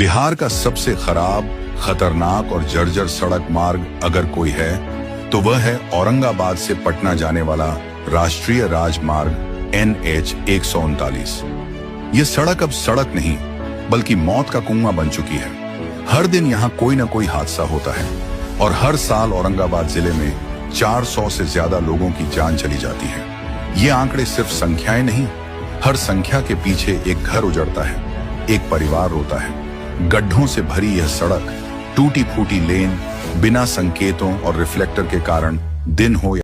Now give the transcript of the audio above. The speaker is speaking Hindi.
बिहार का सबसे खराब, खतरनाक और जर्जर सड़क मार्ग अगर कोई है तो वह है औरंगाबाद से पटना जाने वाला राष्ट्रीय राजमार्ग NH 139। यह सड़क अब सड़क नहीं बल्कि मौत का कुआं बन चुकी है। हर दिन यहाँ कोई ना कोई हादसा होता है और हर साल औरंगाबाद जिले में 400 से ज्यादा लोगों की जान चली जाती है। ये आंकड़े सिर्फ संख्याएं नहीं, हर संख्या के पीछे एक घर उजड़ता है, एक परिवार रोता है। गड्ढों से भरी यह सड़क, टूटी फूटी लेन, बिना संकेतों और रिफ्लेक्टर के कारण दिन हो या